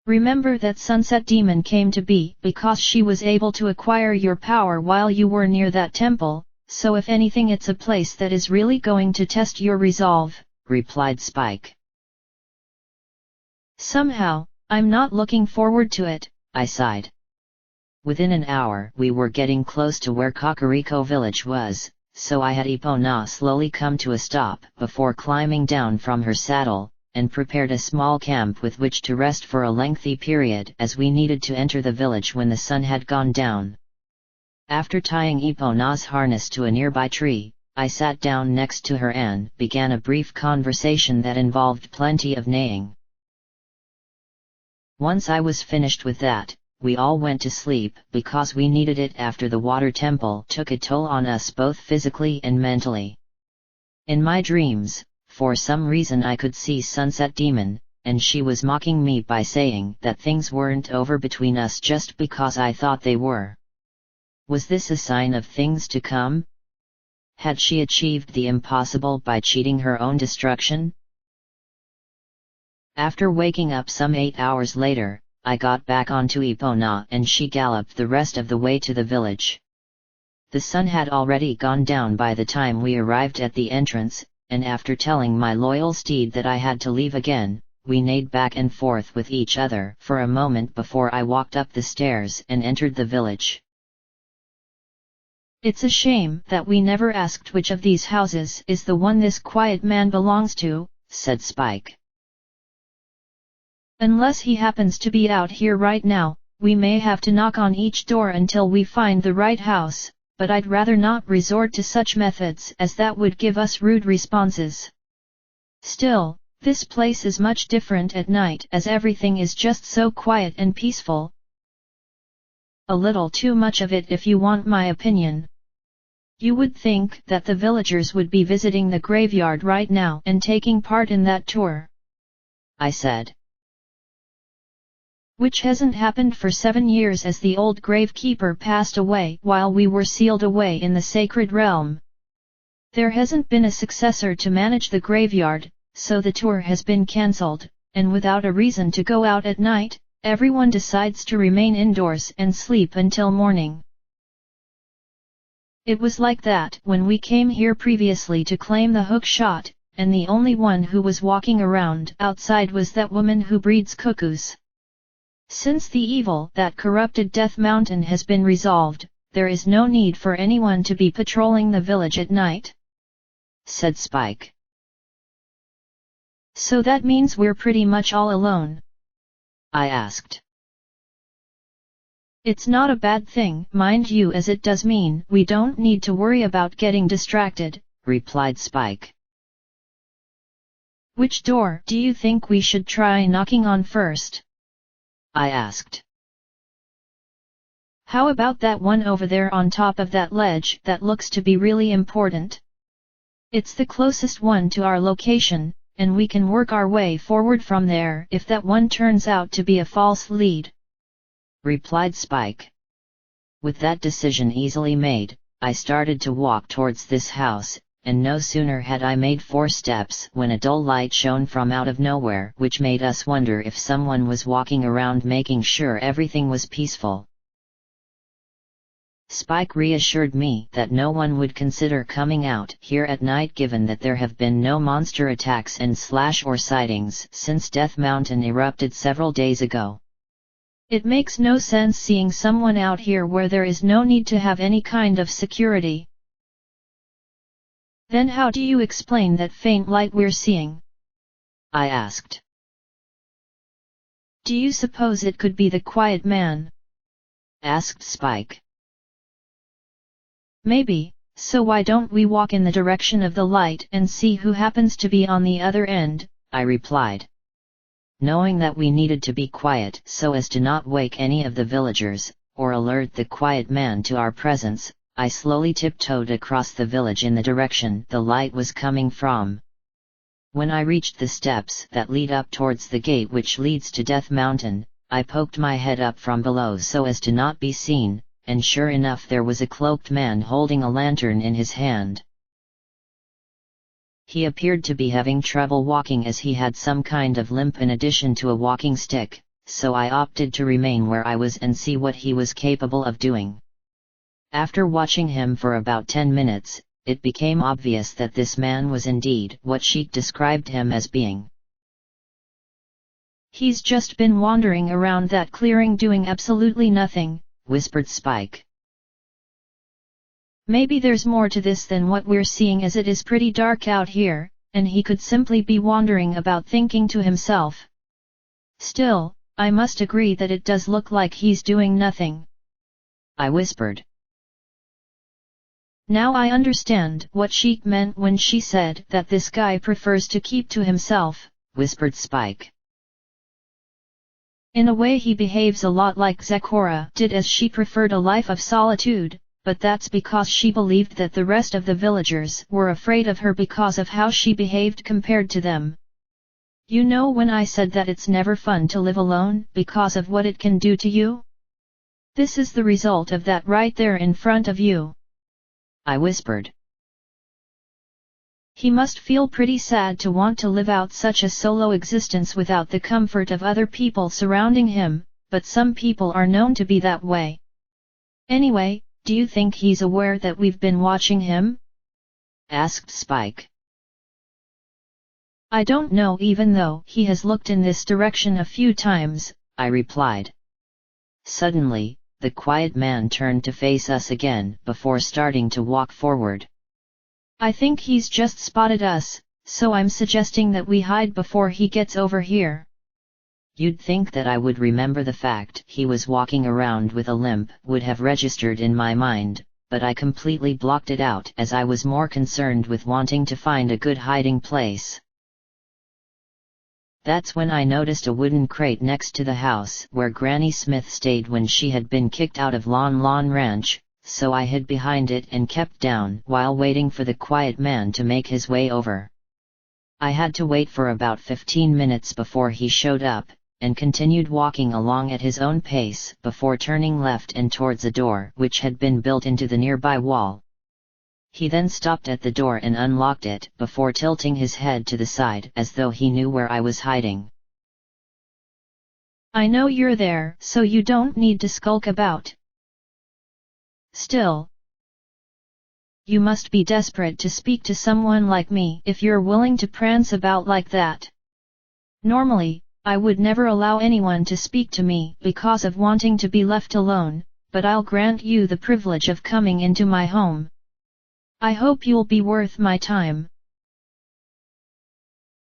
Remember that Sunset Demon came to be because she was able to acquire your power while you were near that temple, so if anything it's a place that is really going to test your resolve," replied Spike. "Somehow, I'm not looking forward to it," I sighed. Within an hour we were getting close to where Kakariko village was, so I had Epona slowly come to a stop before climbing down from her saddle, and prepared a small camp with which to rest for a lengthy period as we needed to enter the village when the sun had gone down. After tying Epona's harness to a nearby tree, I sat down next to her and began a brief conversation that involved plenty of neighing. Once I was finished with that, we all went to sleep because we needed it after the water temple took a toll on us both physically and mentally. In my dreams, for some reason I could see Sunset Demon, and she was mocking me by saying that things weren't over between us just because I thought they were. Was this a sign of things to come? Had she achieved the impossible by cheating her own destruction? After waking up some 8 hours later, I got back onto Epona and she galloped the rest of the way to the village. The sun had already gone down by the time we arrived at the entrance, and after telling my loyal steed that I had to leave again, we neighed back and forth with each other for a moment before I walked up the stairs and entered the village. It's a shame that we never asked which of these houses is the one this quiet man belongs to, said Spike. Unless he happens to be out here right now, we may have to knock on each door until we find the right house, but I'd rather not resort to such methods as that would give us rude responses. Still, this place is much different at night as everything is just so quiet and peaceful. A little too much of it if you want my opinion. You would think that the villagers would be visiting the graveyard right now and taking part in that tour, I said. Which hasn't happened for 7 years as the old gravekeeper passed away while we were sealed away in the sacred realm. There hasn't been a successor to manage the graveyard, so the tour has been cancelled, and without a reason to go out at night, everyone decides to remain indoors and sleep until morning. It was like that when we came here previously to claim the hook shot, and the only one who was walking around outside was that woman who breeds cuckoos. Since the evil that corrupted Death Mountain has been resolved, there is no need for anyone to be patrolling the village at night, said Spike. So that means we're pretty much all alone? I asked. It's not a bad thing, mind you, as it does mean we don't need to worry about getting distracted, replied Spike. Which door do you think we should try knocking on first? I asked. How about that one over there on top of that ledge that looks to be really important? It's the closest one to our location, and we can work our way forward from there if that one turns out to be a false lead, replied Spike. With that decision easily made, I started to walk towards this house, and no sooner had I made 4 steps when a dull light shone from out of nowhere, which made us wonder if someone was walking around making sure everything was peaceful. Spike reassured me that no one would consider coming out here at night given that there have been no monster attacks and or sightings since Death Mountain erupted several days ago. It makes no sense seeing someone out here where there is no need to have any kind of security. Then how do you explain that faint light we're seeing? I asked. Do you suppose it could be the quiet man? Asked Spike. Maybe, so why don't we walk in the direction of the light and see who happens to be on the other end, I replied. Knowing that we needed to be quiet so as to not wake any of the villagers, or alert the quiet man to our presence, I slowly tiptoed across the village in the direction the light was coming from. When I reached the steps that lead up towards the gate which leads to Death Mountain, I poked my head up from below so as to not be seen, and sure enough there was a cloaked man holding a lantern in his hand. He appeared to be having trouble walking as he had some kind of limp in addition to a walking stick, so I opted to remain where I was and see what he was capable of doing. After watching him for about 10 minutes, it became obvious that this man was indeed what Sheik described him as being. He's just been wandering around that clearing doing absolutely nothing, whispered Spike. Maybe there's more to this than what we're seeing as it is pretty dark out here, and he could simply be wandering about thinking to himself. Still, I must agree that it does look like he's doing nothing, I whispered. Now I understand what Sheik meant when she said that this guy prefers to keep to himself, whispered Spike. In a way he behaves a lot like Zecora did, as she preferred a life of solitude, but that's because she believed that the rest of the villagers were afraid of her because of how she behaved compared to them. You know when I said that it's never fun to live alone because of what it can do to you? This is the result of that right there in front of you, I whispered. He must feel pretty sad to want to live out such a solo existence without the comfort of other people surrounding him, but some people are known to be that way. Anyway, do you think he's aware that we've been watching him? Asked Spike. I don't know, even though he has looked in this direction a few times, I replied. Suddenly, the quiet man turned to face us again before starting to walk forward. I think he's just spotted us, so I'm suggesting that we hide before he gets over here. You'd think that I would remember the fact he was walking around with a limp would have registered in my mind, but I completely blocked it out as I was more concerned with wanting to find a good hiding place. That's when I noticed a wooden crate next to the house where Granny Smith stayed when she had been kicked out of Lon Ranch, so I hid behind it and kept down while waiting for the quiet man to make his way over. I had to wait for about 15 minutes before he showed up, and continued walking along at his own pace before turning left and towards a door which had been built into the nearby wall. He then stopped at the door and unlocked it before tilting his head to the side as though he knew where I was hiding. I know you're there, so you don't need to skulk about. Still, you must be desperate to speak to someone like me if you're willing to prance about like that. Normally, I would never allow anyone to speak to me because of wanting to be left alone, but I'll grant you the privilege of coming into my home. I hope you'll be worth my time.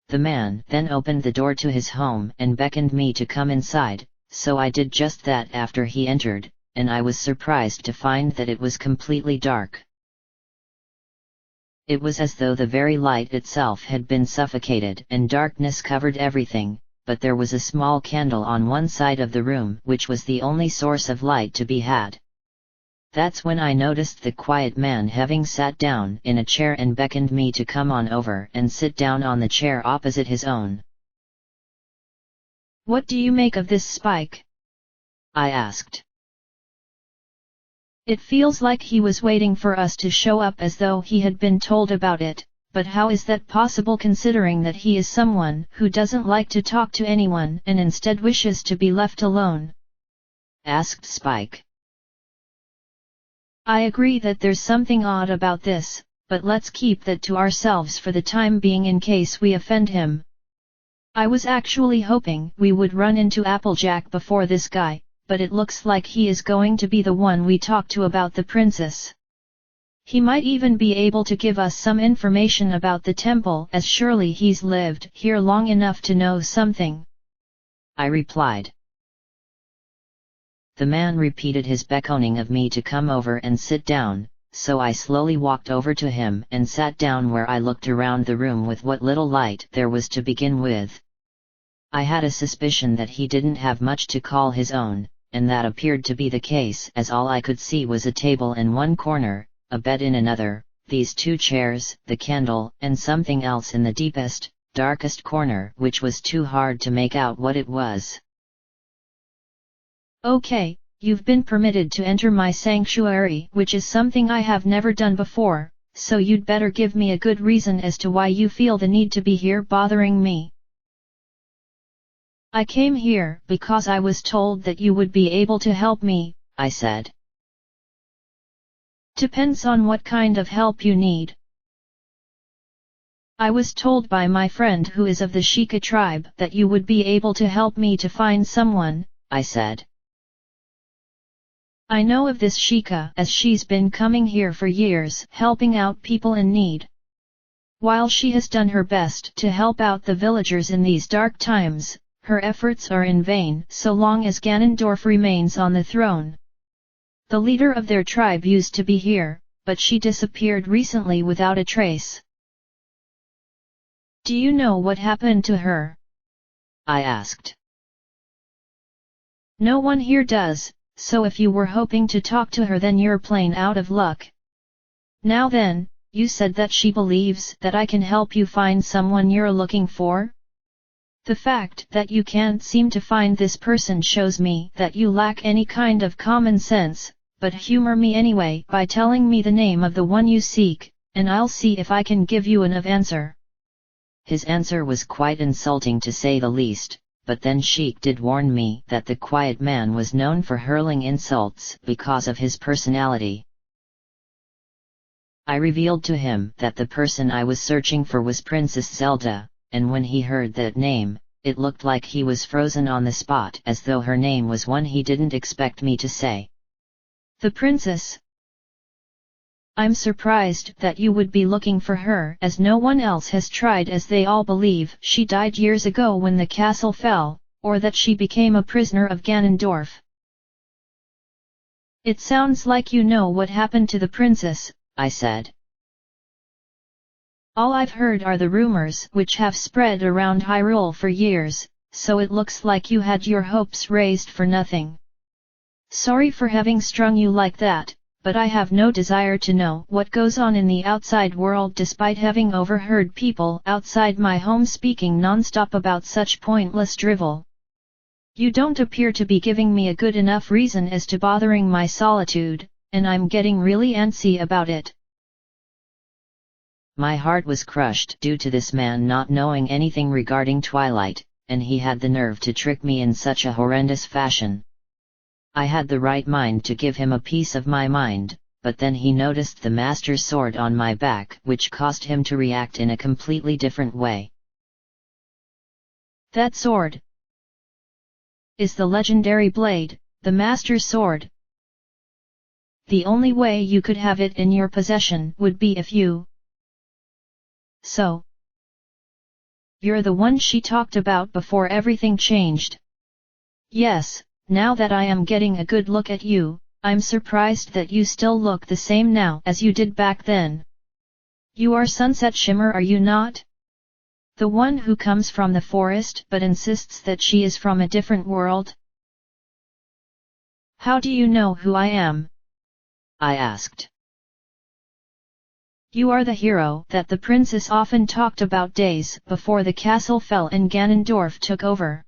The man then opened the door to his home and beckoned me to come inside, so I did just that after he entered, and I was surprised to find that it was completely dark. It was as though the very light itself had been suffocated and darkness covered everything, but there was a small candle on one side of the room which was the only source of light to be had. That's when I noticed the quiet man having sat down in a chair and beckoned me to come on over and sit down on the chair opposite his own. What do you make of this, Spike? I asked. It feels like he was waiting for us to show up as though he had been told about it, but how is that possible considering that he is someone who doesn't like to talk to anyone and instead wishes to be left alone? Asked Spike. I agree that there's something odd about this, but let's keep that to ourselves for the time being in case we offend him. I was actually hoping we would run into Applejack before this guy, but it looks like he is going to be the one we talk to about the princess. He might even be able to give us some information about the temple as surely he's lived here long enough to know something. I replied. The man repeated his beckoning of me to come over and sit down, so I slowly walked over to him and sat down where I looked around the room with what little light there was to begin with. I had a suspicion that he didn't have much to call his own, and that appeared to be the case as all I could see was a table in one corner, a bed in another, these two chairs, the candle, and something else in the deepest, darkest corner which was too hard to make out what it was. Okay, you've been permitted to enter my sanctuary, which is something I have never done before, so you'd better give me a good reason as to why you feel the need to be here bothering me. I came here because I was told that you would be able to help me, I said. Depends on what kind of help you need. I was told by my friend who is of the Sheikah tribe that you would be able to help me to find someone, I said. I know of this Sheikah as she's been coming here for years helping out people in need. While she has done her best to help out the villagers in these dark times, her efforts are in vain so long as Ganondorf remains on the throne. The leader of their tribe used to be here, but she disappeared recently without a trace. Do you know what happened to her? I asked. No one here does. So if you were hoping to talk to her then you're plain out of luck. Now then, you said that she believes that I can help you find someone you're looking for? The fact that you can't seem to find this person shows me that you lack any kind of common sense, but humor me anyway by telling me the name of the one you seek, and I'll see if I can give you an answer." His answer was quite insulting to say the least, but then Sheik did warn me that the quiet man was known for hurling insults because of his personality. I revealed to him that the person I was searching for was Princess Zelda, and when he heard that name, it looked like he was frozen on the spot, as though her name was one he didn't expect me to say. "The princess? I'm surprised that you would be looking for her, as no one else has tried, as they all believe she died years ago when the castle fell, or that she became a prisoner of Ganondorf." "It sounds like you know what happened to the princess," I said. "All I've heard are the rumors which have spread around Hyrule for years, so it looks like you had your hopes raised for nothing. Sorry for having strung you like that, but I have no desire to know what goes on in the outside world, despite having overheard people outside my home speaking non-stop about such pointless drivel. You don't appear to be giving me a good enough reason as to bothering my solitude, and I'm getting really antsy about it." My heart was crushed due to this man not knowing anything regarding Twilight, and he had the nerve to trick me in such a horrendous fashion. I had the right mind to give him a piece of my mind, but then he noticed the master's sword on my back, which caused him to react in a completely different way. "That sword is the legendary blade, the master's sword. The only way you could have it in your possession would be if you... So, you're the one she talked about before everything changed." "Yes. Now that I am getting a good look at you, I'm surprised that you still look the same now as you did back then. You are Sunset Shimmer, are you not? The one who comes from the forest but insists that she is from a different world?" "How do you know who I am?" I asked. "You are the hero that the princess often talked about days before the castle fell and Ganondorf took over.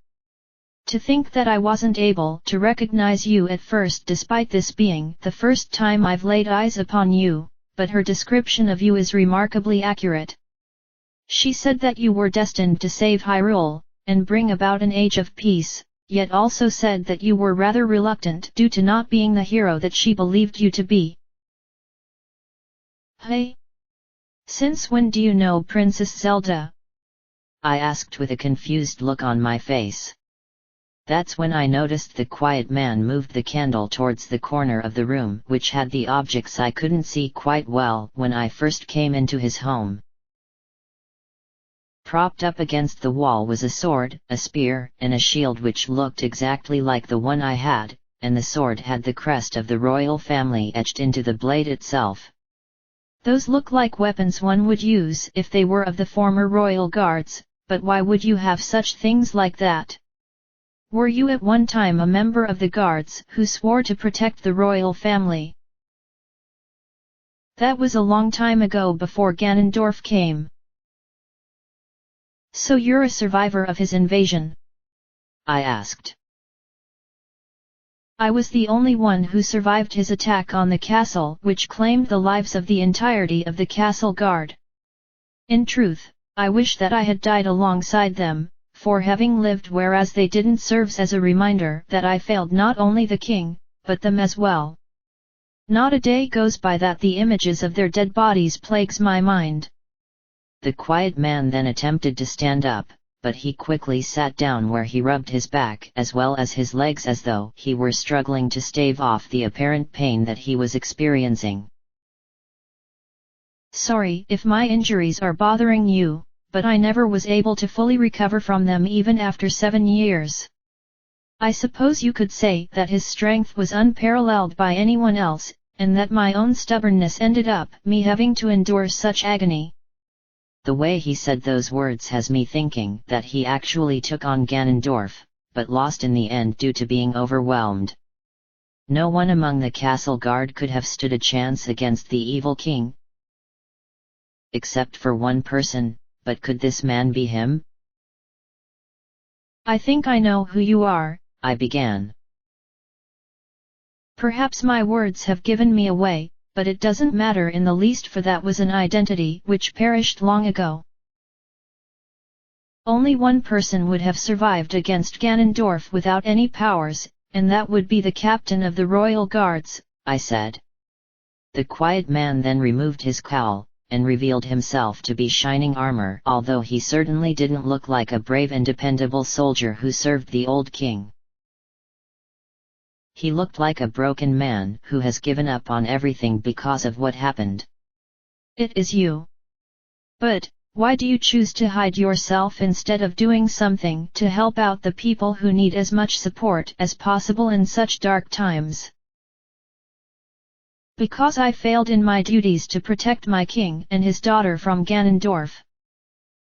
To think that I wasn't able to recognize you at first, despite this being the first time I've laid eyes upon you, but her description of you is remarkably accurate. She said that you were destined to save Hyrule, and bring about an age of peace, yet also said that you were rather reluctant due to not being the hero that she believed you to be." "Hey? Since when do you know Princess Zelda?" I asked with a confused look on my face. That's when I noticed the quiet man moved the candle towards the corner of the room, which had the objects I couldn't see quite well when I first came into his home. Propped up against the wall was a sword, a spear, and a shield which looked exactly like the one I had, and the sword had the crest of the royal family etched into the blade itself. "Those look like weapons one would use if they were of the former royal guards, but why would you have such things like that? Were you at one time a member of the guards who swore to protect the royal family?" "That was a long time ago, before Ganondorf came." "So you're a survivor of his invasion?" I asked. "I was the only one who survived his attack on the castle, which claimed the lives of the entirety of the castle guard. In truth, I wish that I had died alongside them, for having lived whereas they didn't serves as a reminder that I failed not only the king, but them as well. Not a day goes by that the images of their dead bodies plagues my mind." The quiet man then attempted to stand up, but he quickly sat down, where he rubbed his back as well as his legs as though he were struggling to stave off the apparent pain that he was experiencing. "Sorry if my injuries are bothering you, but I never was able to fully recover from them even after 7 years. I suppose you could say that his strength was unparalleled by anyone else, and that my own stubbornness ended up me having to endure such agony." The way he said those words has me thinking that he actually took on Ganondorf, but lost in the end due to being overwhelmed. No one among the castle guard could have stood a chance against the evil king. Except for one person, but could this man be him? "I think I know who you are," I began. "Perhaps my words have given me away, but it doesn't matter in the least, for that was an identity which perished long ago. Only one person would have survived against Ganondorf without any powers, and that would be the captain of the royal guards, I said. The quiet man then removed his cowl, and revealed himself to be Shining Armour, although he certainly didn't look like a brave and dependable soldier who served the old king. He looked like a broken man who has given up on everything because of what happened. It is you. But, why do you choose to hide yourself instead of doing something to help out the people who need as much support as possible in such dark times? Because I failed in my duties to protect my king and his daughter from Ganondorf.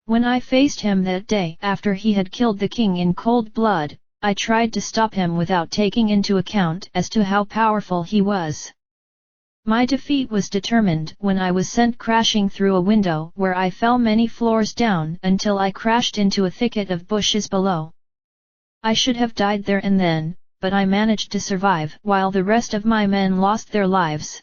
When I faced him that day after he had killed the king in cold blood, I tried to stop him without taking into account as to how powerful he was. My defeat was determined when I was sent crashing through a window where I fell many floors down until I crashed into a thicket of bushes below. I should have died there and then, but I managed to survive while the rest of my men lost their lives.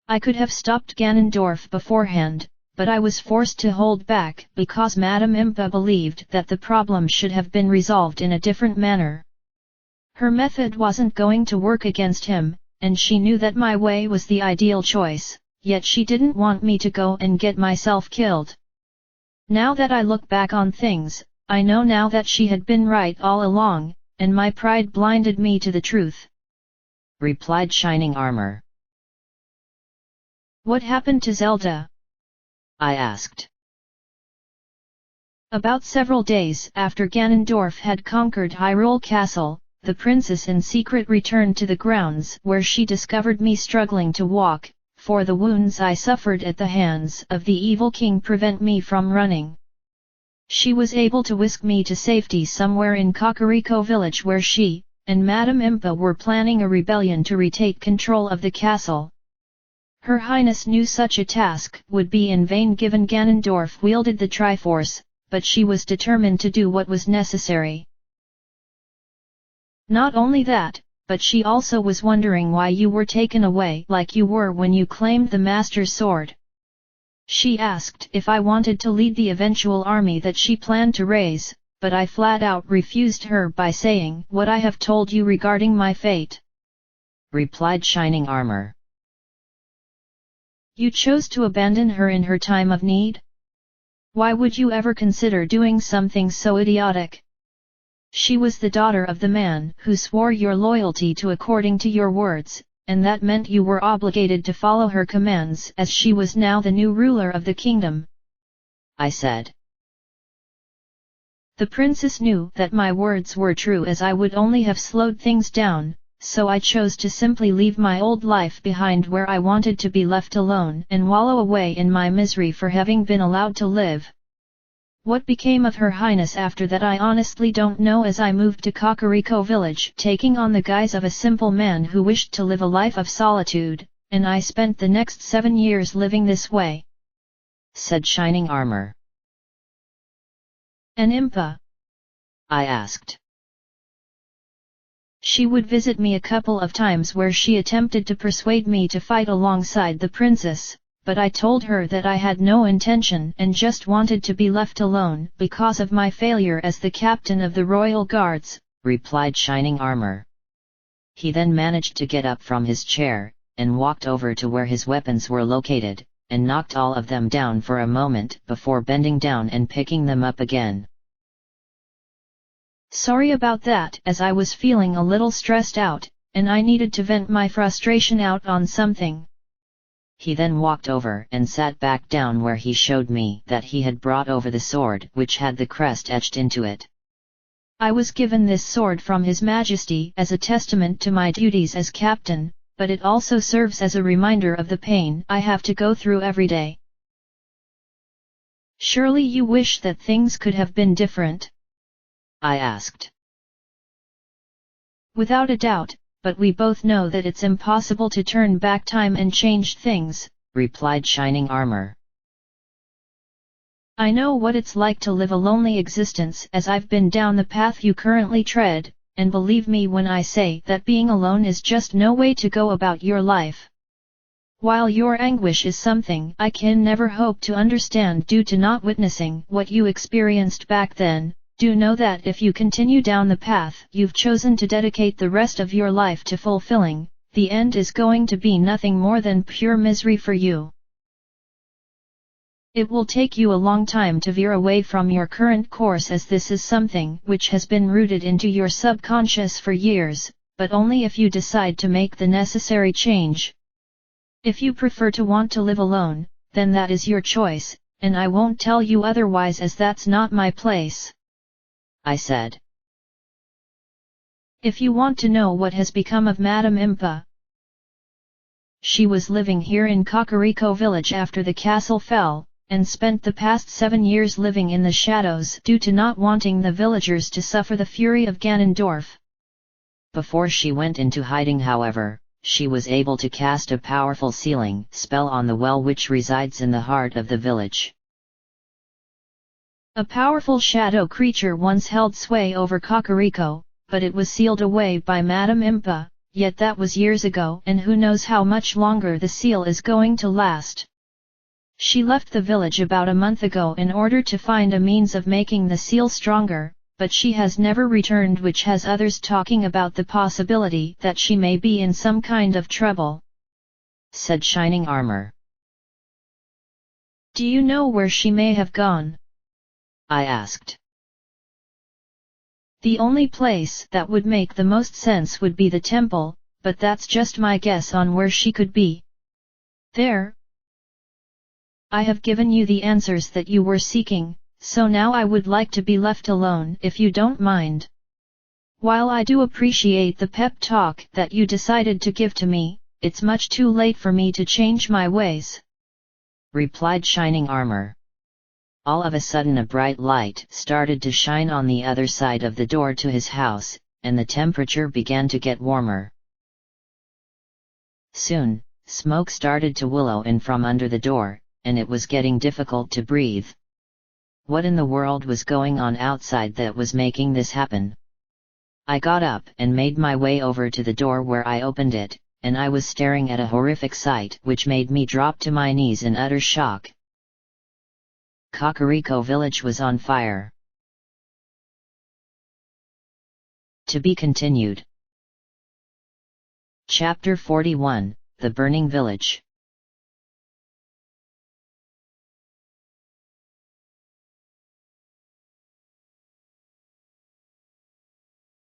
I could have stopped Ganondorf beforehand, but I was forced to hold back because Madame Impa believed that the problem should have been resolved in a different manner. Her method wasn't going to work against him, and she knew that my way was the ideal choice, yet she didn't want me to go and get myself killed. Now that I look back on things, I know now that she had been right all along, and my pride blinded me to the truth," replied Shining Armour. "What happened to Zelda?" I asked. About several days after Ganondorf had conquered Hyrule Castle, the princess in secret returned to the grounds where she discovered me struggling to walk, for the wounds I suffered at the hands of the evil king prevent me from running. She was able to whisk me to safety somewhere in Kakariko village where she and Madame Impa were planning a rebellion to retake control of the castle. Her Highness knew such a task would be in vain given Ganondorf wielded the Triforce, but she was determined to do what was necessary. Not only that, but she also was wondering why you were taken away like you were when you claimed the Master's sword. She asked if I wanted to lead the eventual army that she planned to raise, but I flat out refused her by saying what I have told you regarding my fate," replied Shining Armour. "You chose to abandon her in her time of need? Why would you ever consider doing something so idiotic? She was the daughter of the man who swore your loyalty to according to your words, and that meant you were obligated to follow her commands as she was now the new ruler of the kingdom," I said. The princess knew that my words were true, as I would only have slowed things down, so I chose to simply leave my old life behind where I wanted to be left alone and wallow away in my misery for having been allowed to live. What became of Her Highness after that I honestly don't know, as I moved to Kakariko village taking on the guise of a simple man who wished to live a life of solitude, and I spent the next 7 years living this way," said Shining Armour. "And Impa?" I asked. "She would visit me a couple of times where she attempted to persuade me to fight alongside the princess, but I told her that I had no intention and just wanted to be left alone because of my failure as the captain of the royal guards," replied Shining Armour. He then managed to get up from his chair, and walked over to where his weapons were located, and knocked all of them down for a moment before bending down and picking them up again. "Sorry about that, as I was feeling a little stressed out, and I needed to vent my frustration out on something." He then walked over and sat back down where he showed me that he had brought over the sword which had the crest etched into it. "I was given this sword from His Majesty as a testament to my duties as captain, but it also serves as a reminder of the pain I have to go through every day." "Surely you wish that things could have been different?" I asked. "Without a doubt, but we both know that it's impossible to turn back time and change things," replied Shining Armour. "I know what it's like to live a lonely existence, as I've been down the path you currently tread, and believe me when I say that being alone is just no way to go about your life. While your anguish is something I can never hope to understand due to not witnessing what you experienced back then, do know that if you continue down the path you've chosen to dedicate the rest of your life to fulfilling, the end is going to be nothing more than pure misery for you. It will take you a long time to veer away from your current course, as this is something which has been rooted into your subconscious for years, but only if you decide to make the necessary change. If you prefer to want to live alone, then that is your choice, and I won't tell you otherwise, as that's not my place," I said. "If you want to know what has become of Madame Impa, she was living here in Kakariko village after the castle fell, and spent the past 7 years living in the shadows due to not wanting the villagers to suffer the fury of Ganondorf. Before she went into hiding, however, she was able to cast a powerful sealing spell on the well which resides in the heart of the village. A powerful shadow creature once held sway over Kakariko, but it was sealed away by Madame Impa, yet that was years ago, and who knows how much longer the seal is going to last. She left the village about a month ago in order to find a means of making the seal stronger, but she has never returned, which has others talking about the possibility that she may be in some kind of trouble," said Shining Armour. "Do you know where she may have gone?" I asked. "The only place that would make the most sense would be the temple, but that's just my guess on where she could be. There. I have given you the answers that you were seeking, so now I would like to be left alone if you don't mind. While I do appreciate the pep talk that you decided to give to me, it's much too late for me to change my ways," replied Shining Armour. All of a sudden a bright light started to shine on the other side of the door to his house, and the temperature began to get warmer. Soon, smoke started to willow in from under the door, and it was getting difficult to breathe. What in the world was going on outside that was making this happen? I got up and made my way over to the door, where I opened it, and I was staring at a horrific sight which made me drop to my knees in utter shock. Kakariko village was on fire. To be continued. Chapter 41, The Burning Village.